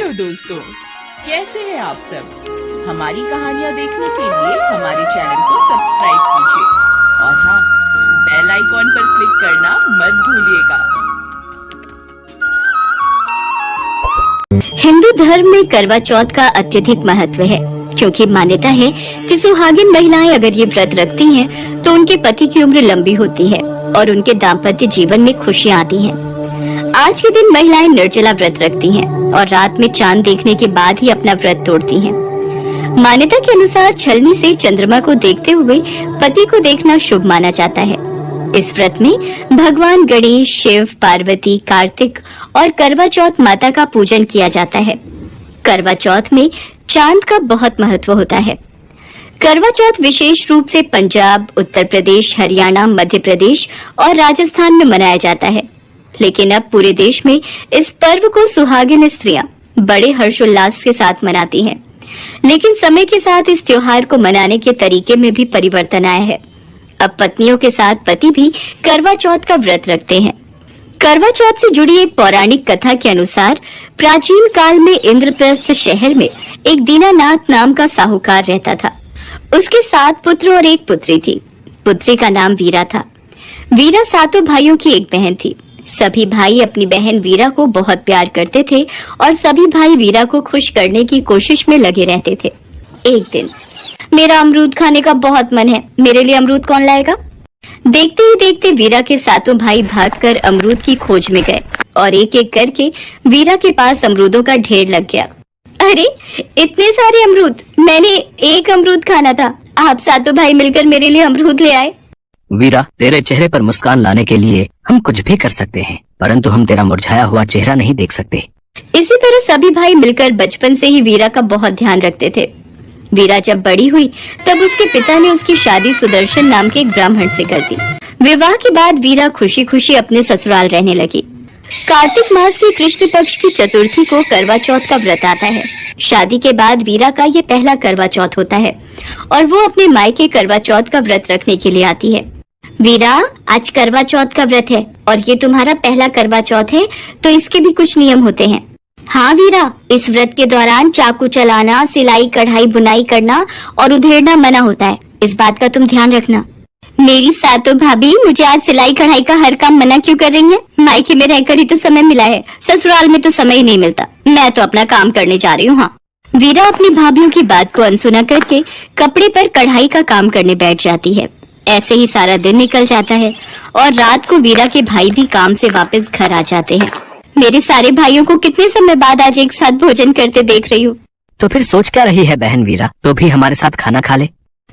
Hello दोस्तों, कैसे हैं आप सब। हमारी कहानियाँ देखने के लिए हमारे चैनल को सब्सक्राइब कीजिए और हाँ, बेल आइकॉन पर क्लिक करना मत भूलिएगा। हिंदू धर्म में करवा चौथ का अत्यधिक महत्व है, क्योंकि मान्यता है कि सुहागिन महिलाएं अगर ये व्रत रखती हैं, तो उनके पति की उम्र लंबी होती है और उनके दाम्पत्य जीवन में खुशियां आती हैं। आज के दिन महिलाएं निर्जला व्रत रखती हैं और रात में चांद देखने के बाद ही अपना व्रत तोड़ती हैं। मान्यता के अनुसार छलनी से चंद्रमा को देखते हुए पति को देखना शुभ माना जाता है। इस व्रत में भगवान गणेश, शिव, पार्वती, कार्तिक और करवा चौथ माता का पूजन किया जाता है। करवा चौथ में चांद का बहुत महत्व होता है। करवा चौथ विशेष रूप से पंजाब, उत्तर प्रदेश, हरियाणा, मध्य प्रदेश और राजस्थान में मनाया जाता है, लेकिन अब पूरे देश में इस पर्व को सुहागिन स्त्रियां बड़े हर्षोल्लास के साथ मनाती हैं। लेकिन समय के साथ इस त्योहार को मनाने के तरीके में भी परिवर्तन आया है। अब पत्नियों के साथ पति भी करवा चौथ का व्रत रखते हैं। करवा चौथ से जुड़ी एक पौराणिक कथा के अनुसार प्राचीन काल में इंद्रप्रस्थ शहर में एक दीनानाथ नाम का साहूकार रहता था। उसके 7 पुत्र और 1 पुत्री थी। पुत्री का नाम वीरा था। वीरा 7 भाइयों की एक बहन थी। सभी भाई अपनी बहन वीरा को बहुत प्यार करते थे और सभी भाई वीरा को खुश करने की कोशिश में लगे रहते थे। एक दिन, मेरा अमरूद खाने का बहुत मन है, मेरे लिए अमरूद कौन लाएगा? देखते ही देखते वीरा के 7 भाई भागकर अमरूद की खोज में गए और एक एक करके वीरा के पास अमरूदों का ढेर लग गया। अरे, इतने सारे अमरूद! मैंने एक अमरूद खाना था, आप 7 भाई मिलकर मेरे लिए अमरूद ले आए। वीरा, तेरे चेहरे पर मुस्कान लाने के लिए हम कुछ भी कर सकते हैं, परंतु हम तेरा मुरझाया हुआ चेहरा नहीं देख सकते। इसी तरह सभी भाई मिलकर बचपन से ही वीरा का बहुत ध्यान रखते थे। वीरा जब बड़ी हुई तब उसके पिता ने उसकी शादी सुदर्शन नाम के एक ब्राह्मण से कर दी। विवाह के बाद वीरा खुशी खुशी अपने ससुराल रहने लगी। कार्तिक मास की कृष्ण पक्ष की चतुर्थी को करवा चौथ का व्रत आता है। शादी के बाद वीरा का ये पहला करवा चौथ होता है और वो अपने मायके करवा चौथ का व्रत रखने के लिए आती है। वीरा, आज करवा चौथ का व्रत है और ये तुम्हारा पहला करवा चौथ है, तो इसके भी कुछ नियम होते हैं। हाँ वीरा, इस व्रत के दौरान चाकू चलाना, सिलाई, कढ़ाई, बुनाई करना और उधेड़ना मना होता है। इस बात का तुम ध्यान रखना। मेरी 7 भाभी मुझे आज सिलाई कढ़ाई का हर काम मना क्यों कर रही हैं? मायके में रहकर ही तो समय मिला है, ससुराल में तो समय ही नहीं मिलता। मैं तो अपना काम करने जा रही हूँ। हाँ। वीरा अपनी भाभीयों की बात को अनसुना करके कपड़े पर कढ़ाई का काम करने बैठ जाती है। ऐसे ही सारा दिन निकल जाता है और रात को वीरा के भाई भी काम से वापस घर आ जाते हैं। मेरे सारे भाइयों को कितने समय बाद आज एक साथ भोजन करते देख रही हूँ। तो फिर सोच क्या रही है बहन वीरा, तो भी हमारे साथ खाना खा ले।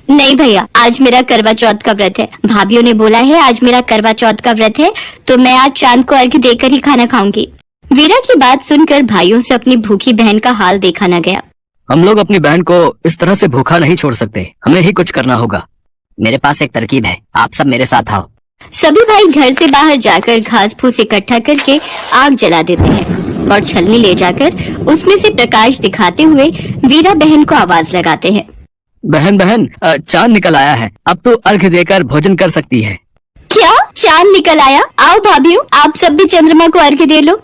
नहीं भैया, आज मेरा करवा चौथ का व्रत है। भाभीयों ने बोला है आज मेरा करवा चौथ का व्रत है, तो मैं आज चांद को अर्घ्य देकर ही खाना खाऊंगी। वीरा की बात सुनकर भाइयों से अपनी भूखी बहन का हाल देखा न गया। हम लोग अपनी बहन को इस तरह से भूखा नहीं छोड़ सकते, हमें ही कुछ करना होगा। मेरे पास एक तरकीब है, आप सब मेरे साथ आओ। सभी भाई घर से बाहर जाकर घास फूस इकट्ठा करके आग जला देते हैं और छलनी ले जाकर उसमें से प्रकाश दिखाते हुए वीरा बहन को आवाज लगाते हैं। बहन बहन, चांद निकल आया है, अब तो अर्घ्य देकर भोजन कर सकती है। क्या चांद निकल आया? आओ भाभीयों, आप सब भी चंद्रमा को अर्घ्य दे लो।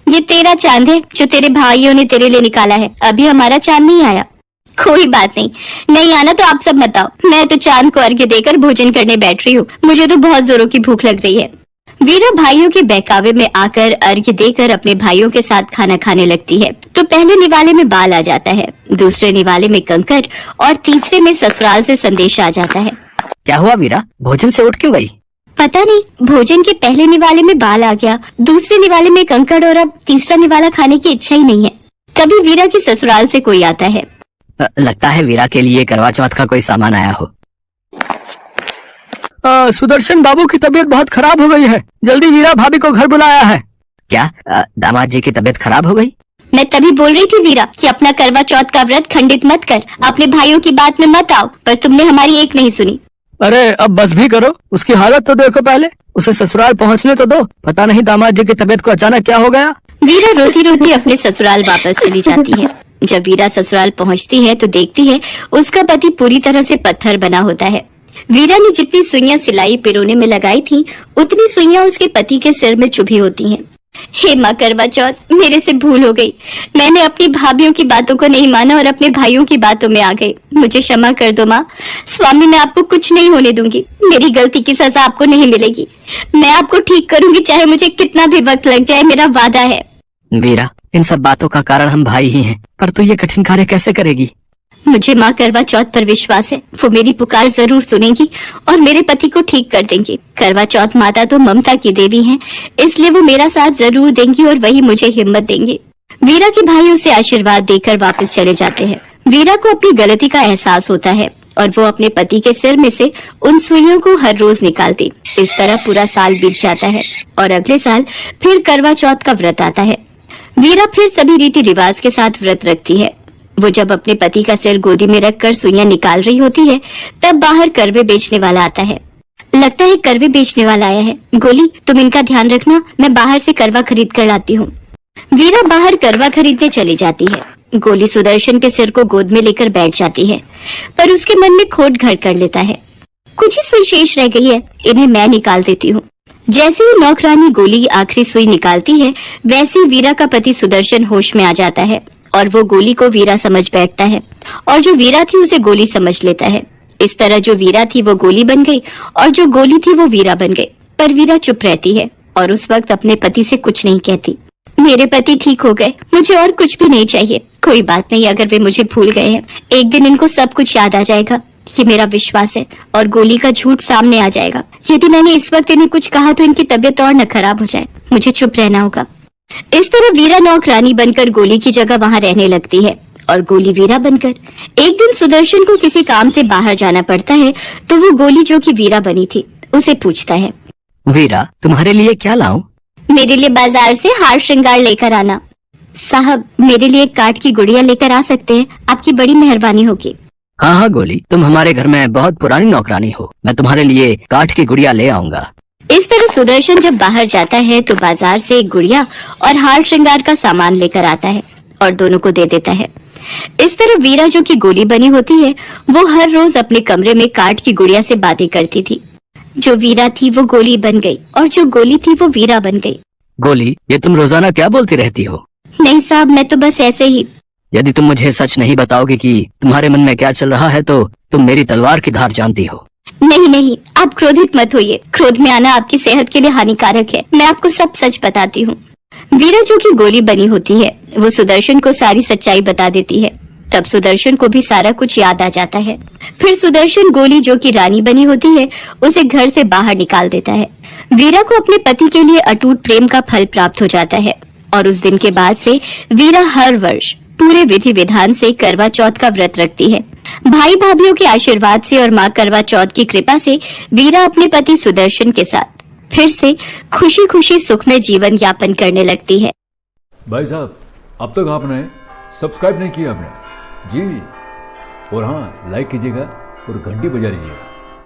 ये तेरा चांद है जो तेरे भाइयों ने तेरे लिए निकाला है, अभी हमारा चांद नहीं आया। कोई बात नहीं, नहीं आना तो आप सब मत आओ, मैं तो चांद को अर्घ्य देकर भोजन करने बैठ रही हूँ। मुझे तो बहुत जोरों की भूख लग रही है। वीरा भाइयों के बहकावे में आकर अर्घ्य देकर अपने भाइयों के साथ खाना खाने लगती है। तो पहले निवाले में बाल आ जाता है, दूसरे निवाले में कंकर और तीसरे में ससुराल से संदेश आ जाता है। क्या हुआ वीरा, भोजन से उठ क्यों गई? पता नहीं, भोजन के पहले निवाले में बाल आ गया, दूसरे निवाले में कंकड़ और अब तीसरा निवाला खाने की इच्छा ही नहीं है। तभी वीरा के ससुराल से कोई आता है। लगता है वीरा के लिए करवा चौथ का कोई सामान आया हो। सुदर्शन बाबू की तबीयत बहुत खराब हो गई है, जल्दी वीरा भाभी को घर बुलाया है। क्या दामाद जी की तबीयत खराब हो गई? मैं तभी बोल रही थी वीरा कि अपना करवा चौथ का व्रत खंडित मत कर, अपने भाइयों की बात में मत आओ, पर तुमने हमारी एक नहीं सुनी। अरे अब बस भी करो, उसकी हालत तो देखो पहले, उसे ससुराल पहुंचने तो दो, पता नहीं दामाद जी की तबीयत को अचानक क्या हो गया। वीरा रोती रोती अपने ससुराल वापस चली जाती है। जब वीरा ससुराल पहुंचती है तो देखती है उसका पति पूरी तरह से पत्थर बना होता है। वीरा ने जितनी सुइयां सिलाई पिरोने में लगाई थी, उतनी सुइयां उसके पति के सिर में चुभी होती हैं। हे माँ करवा चौथ, मेरे से भूल हो गई। मैंने अपनी भाभीयों की बातों को नहीं माना और अपने भाइयों की बातों में आ गई। मुझे क्षमा कर दो माँ। स्वामी, मैं आपको कुछ नहीं होने दूंगी। मेरी गलती की सजा आपको नहीं मिलेगी। मैं आपको ठीक करूंगी, चाहे मुझे कितना भी वक्त लग जाए, मेरा वादा है। वीरा, इन सब बातों का कारण हम भाई ही हैं, पर तू ये कठिन कार्य कैसे करेगी? मुझे माँ करवा चौथ पर विश्वास है, वो मेरी पुकार जरूर सुनेंगी और मेरे पति को ठीक कर देंगी। करवा चौथ माता तो ममता की देवी हैं, इसलिए वो मेरा साथ जरूर देंगी और वही मुझे हिम्मत देंगी। वीरा के भाई उसे आशीर्वाद देकर वापस चले जाते हैं। वीरा को अपनी गलती का एहसास होता है और वो अपने पति के सिर में से उन सुइयों को हर रोज निकालती। इस तरह पूरा साल बीत जाता है और अगले साल फिर करवा चौथ का व्रत आता है। वीरा फिर सभी रीति रिवाज के साथ व्रत रखती है। वो जब अपने पति का सिर गोदी में रखकर सुइयां निकाल रही होती है, तब बाहर करवे बेचने वाला आता है। लगता है करवे बेचने वाला आया है। गोली, तुम इनका ध्यान रखना, मैं बाहर से करवा खरीद कर लाती हूँ। वीरा बाहर करवा खरीदने चली जाती है। गोली सुदर्शन के सिर को गोद में लेकर बैठ जाती है, पर उसके मन में खोट घर कर लेता है। कुछ ही सुई शेष रह गई है, इन्हें मैं निकाल देती हूँ। जैसे ही नौकरानी गोली आखिरी सुई निकालती है, वैसे ही वीरा का पति सुदर्शन होश में आ जाता है और वो गोली को वीरा समझ बैठता है और जो वीरा थी उसे गोली समझ लेता है। इस तरह जो वीरा थी वो गोली बन गई और जो गोली थी वो वीरा बन गई। पर वीरा चुप रहती है और उस वक्त अपने पति से कुछ नहीं कहती। मेरे पति ठीक हो गए, मुझे और कुछ भी नहीं चाहिए। कोई बात नहीं, अगर वे मुझे भूल गए हैं, एक दिन इनको सब कुछ याद आ जाएगा, ये मेरा विश्वास है, और गोली का झूठ सामने आ जाएगा। यदि मैंने इस वक्त इन्हें कुछ कहा तो इनकी तबीयत और न खराब हो जाए। मुझे चुप रहना होगा। इस तरह वीरा नौकरानी बनकर गोली की जगह वहाँ रहने लगती है और गोली वीरा बनकर। एक दिन सुदर्शन को किसी काम से बाहर जाना पड़ता है, तो वो गोली जो कि वीरा बनी थी उसे पूछता है, वीरा, तुम्हारे लिए क्या लाऊं? मेरे लिए बाजार से हार श्रृंगार लेकर आना। साहब, मेरे लिए एक काठ की गुड़िया लेकर आ सकते हैं? आपकी बड़ी मेहरबानी होगी। हाँ हाँ गोली, तुम हमारे घर में बहुत पुरानी नौकरानी हो, मैं तुम्हारे लिए काठ की गुड़िया ले आऊंगा। इस तरह सुदर्शन जब बाहर जाता है तो बाजार से एक गुड़िया और हार श्रृंगार का सामान लेकर आता है और दोनों को दे देता है। इस तरह वीरा जो कि गोली बनी होती है, वो हर रोज अपने कमरे में काठ की गुड़िया से बातें करती थी। जो वीरा थी वो गोली बन गई और जो गोली थी वो वीरा बन गई। गोली, ये तुम रोजाना क्या बोलती रहती हो? नहीं साहब, मैं तो बस ऐसे ही। यदि तुम मुझे सच नहीं बताओगे कि तुम्हारे मन में क्या चल रहा है तो तुम मेरी तलवार की धार जानती हो। नहीं नहीं, आप क्रोधित मत होइए। क्रोध में आना आपकी सेहत के लिए हानिकारक है। मैं आपको सब सच बताती हूँ। वीरा जो कि गोली बनी होती है, वो सुदर्शन को सारी सच्चाई बता देती है। तब सुदर्शन को भी सारा कुछ याद आ जाता है। फिर सुदर्शन गोली जो कि रानी बनी होती है उसे घर से बाहर निकाल देता है। वीरा को अपने पति के लिए अटूट प्रेम का फल प्राप्त हो जाता है और उस दिन के बाद से वीरा हर वर्ष पूरे विधि विधान से करवा चौथ का व्रत रखती है। भाई भाभीयों के आशीर्वाद से और माँ करवा चौथ की कृपा से वीरा अपने पति सुदर्शन के साथ फिर से खुशी खुशी सुखमय जीवन यापन करने लगती है। भाई साहब, अब तक आपने सब्सक्राइब नहीं किया आपने जी, और हाँ, लाइक कीजिएगा और घंटी बजा लीजिएगा।